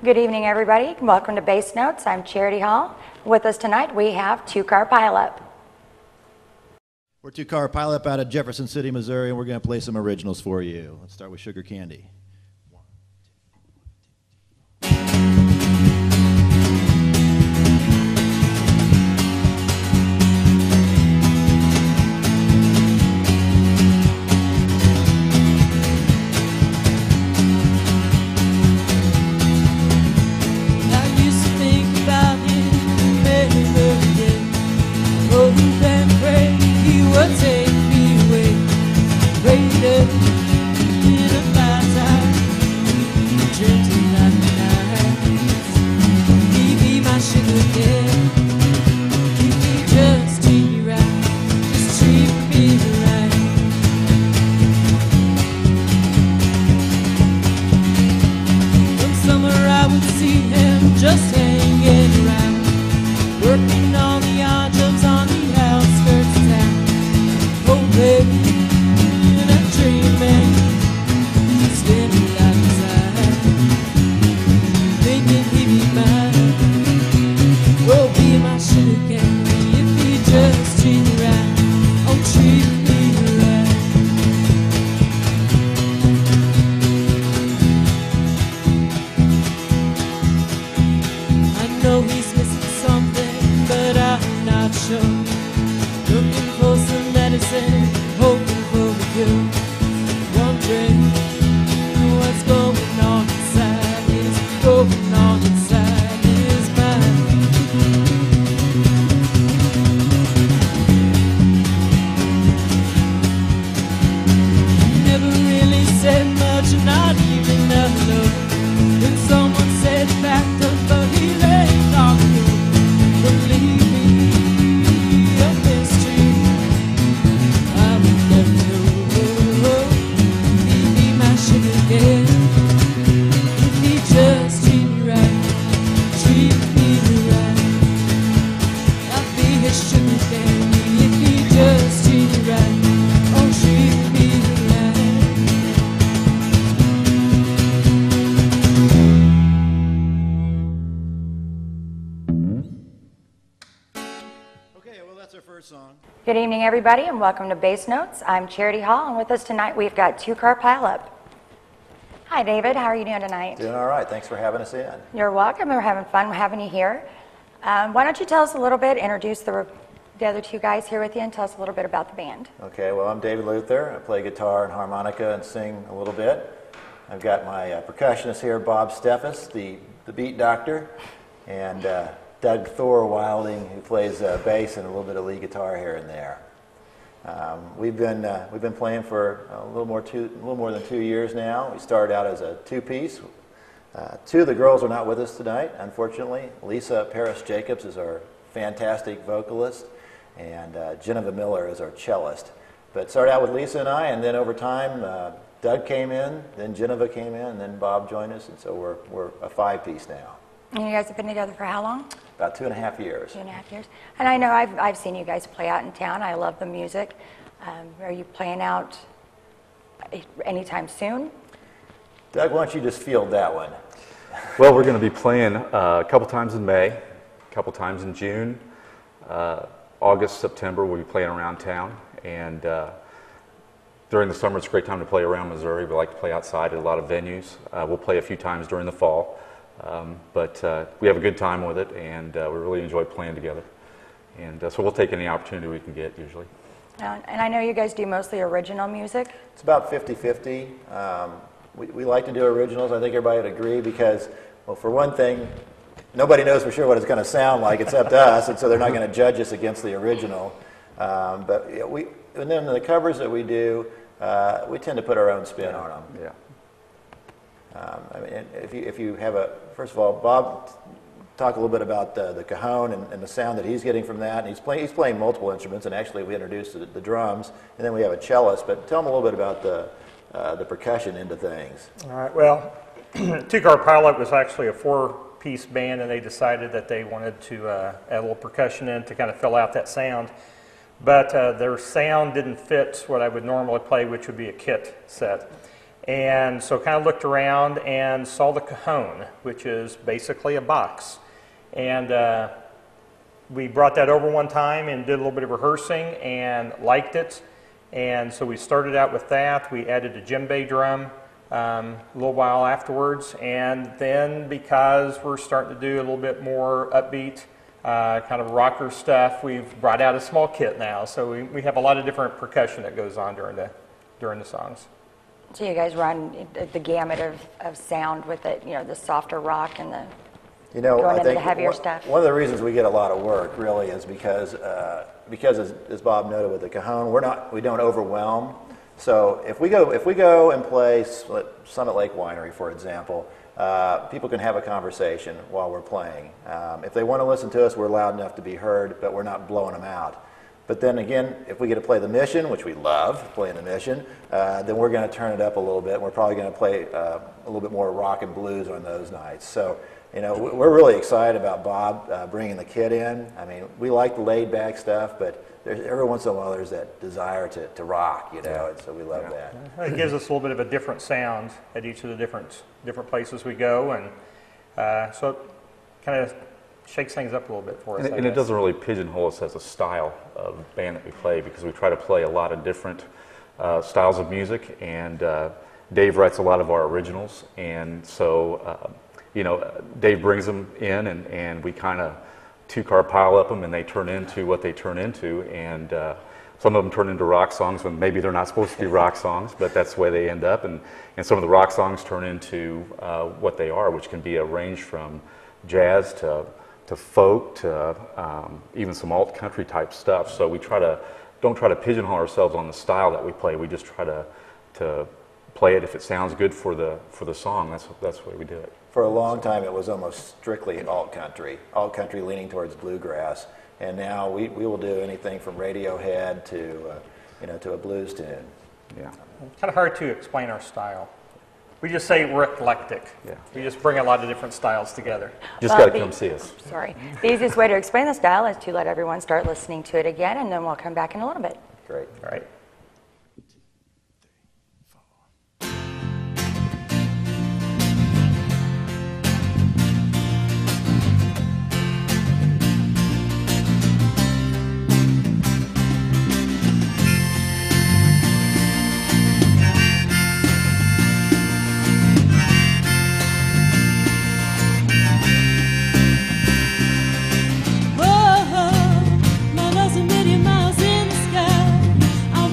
Good evening, everybody. Welcome to Bass Notes. I'm Charity Hall. With us tonight, we have Two Car Pileup. We're Two Car Pileup out of Jefferson City, Missouri, and we're going to play some originals for you. Let's start with Sugar Candy. Just hanging around, working on the odd jobs on the outskirts of town. Oh baby, and I'm dreaming, standing right beside, thinking he'd be mine. Oh, be my sugar candy if he just treat me right. Oh, treat me right. I know he's missing something, but I'm not sure. Looking for some medicine, hoping for a cure. Wondering what's going on inside his mind. Never really said much, not even a hello. Then someone said back up, but he left on the road. Believe me, a mystery I will never know. He'd be my sugar candy if he just treat me right, treat me right. I'll be his sugar candy if he just treat me right. Oh, treat me right. Okay, well, that's our first song. Good evening, everybody, and welcome to Bass Notes. I'm Charity Hall, and with us tonight, we've got Two Car Pileup. Hi, David. How are you doing tonight? Doing all right. Thanks for having us in. You're welcome. We're having fun having you here. Why don't you tell us a little bit, introduce the other two guys here with you, and tell us a little bit about the band. Okay, well, I'm David Luther. I play guitar and harmonica and sing a little bit. I've got my percussionist here, Bob Steffes, the beat doctor, and Doug Thor Wilding, who plays bass and a little bit of lead guitar here and there. We've been playing for a little more than 2 years now. We started out as a two-piece. Two of the girls are not with us tonight, unfortunately. Lisa Paris Jacobs is our fantastic vocalist, and Geneva Miller is our cellist. But started out with Lisa and I, and then over time, Doug came in, then Geneva came in, and then Bob joined us, and so we're a five-piece now. And you guys have been together for how long? About 2.5 years. 2.5 years. And I know I've seen you guys play out in town. I love the music. Are you playing out anytime soon? Doug, why don't you just field that one? Well, we're going to be playing a couple times in May, a couple times in June, August, September. We'll be playing around town, and during the summer it's a great time to play around Missouri. We like to play outside at a lot of venues. We'll play a few times during the fall, but we have a good time with it, and we really enjoy playing together. And so we'll take any opportunity we can get usually. And I know you guys do mostly original music. It's about 50-50. We like to do originals. I think everybody would agree because, well, for one thing, nobody knows for sure what it's going to sound like except us, and so they're not going to judge us against the original. But and then the covers that we do, we tend to put our own spin on them. Yeah. I mean, if you have first of all, Bob, talk a little bit about the cajon and the sound that he's getting from that. And he's playing multiple instruments, and actually we introduced the drums, and then we have a cellist. But tell him a little bit about the percussion into things. All right. Well, Two Car Pileup was actually a four-piece band, and they decided that they wanted to add a little percussion in to kind of fill out that sound. But their sound didn't fit what I would normally play, which would be a kit set. And so kind of looked around and saw the cajon, which is basically a box. And we brought that over one time and did a little bit of rehearsing and liked it. And so we started out with that. We added a djembe drum a little while afterwards. And then because we're starting to do a little bit more upbeat, kind of rocker stuff, we've brought out a small kit now. So we have a lot of different percussion that goes on during the songs. So you guys run the gamut of sound with it, the softer rock and the going I into think the heavier stuff. one of the reasons we get a lot of work really is because as Bob noted with the cajon, we don't overwhelm. So if we go and play Summit Lake Winery, for example, people can have a conversation while we're playing. If they want to listen to us, we're loud enough to be heard, but we're not blowing them out. But then again, if we get to play the Mission, which we love playing the Mission, then we're going to turn it up a little bit. And we're probably going to play a little bit more rock and blues on those nights. So, we're really excited about Bob bringing the kid in. I mean, we like the laid-back stuff, but every once in a while there's that desire to rock, and so we love that. It gives us a little bit of a different sound at each of the different places we go, and so it kind of shakes things up a little bit for us. And it doesn't really pigeonhole us as a style of band that we play, because we try to play a lot of different styles of music, and Dave writes a lot of our originals, and so Dave brings them in, and we kind of two-car pile up them, and they turn into what they turn into, and some of them turn into rock songs when maybe they're not supposed to be rock songs, but that's the way they end up, and some of the rock songs turn into what they are, which can be a range from jazz to folk to even some alt country type stuff. So we don't try to pigeonhole ourselves on the style that we play. We just try to play it if it sounds good for the song. That's the way we do it. For a long time, it was almost strictly alt country leaning towards bluegrass, and now we will do anything from Radiohead to a blues tune. Yeah. It's kind of hard to explain our style. We just say we're eclectic. Yeah. We just bring a lot of different styles together. Just got to come see us. Sorry. The easiest way to explain the style is to let everyone start listening to it again, and then we'll come back in a little bit. Great. All right. Oh, my love's a million miles in the sky. I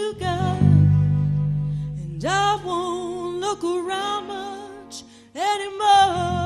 you got, and I won't look around much anymore.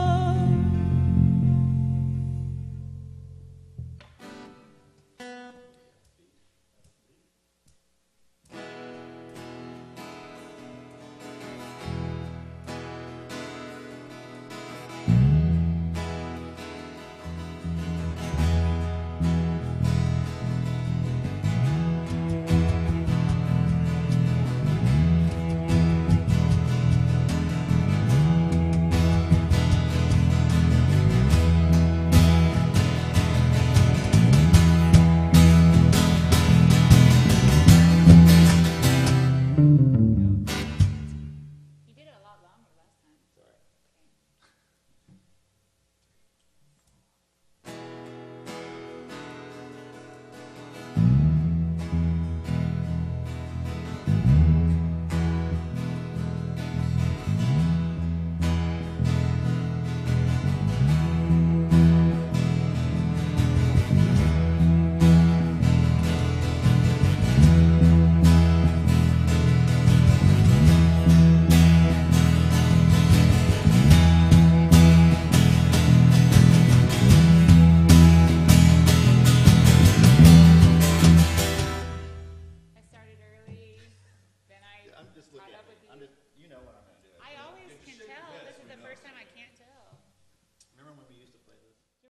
I'm just looking at it. You know what I'm going to do. I always can tell. This is the first time I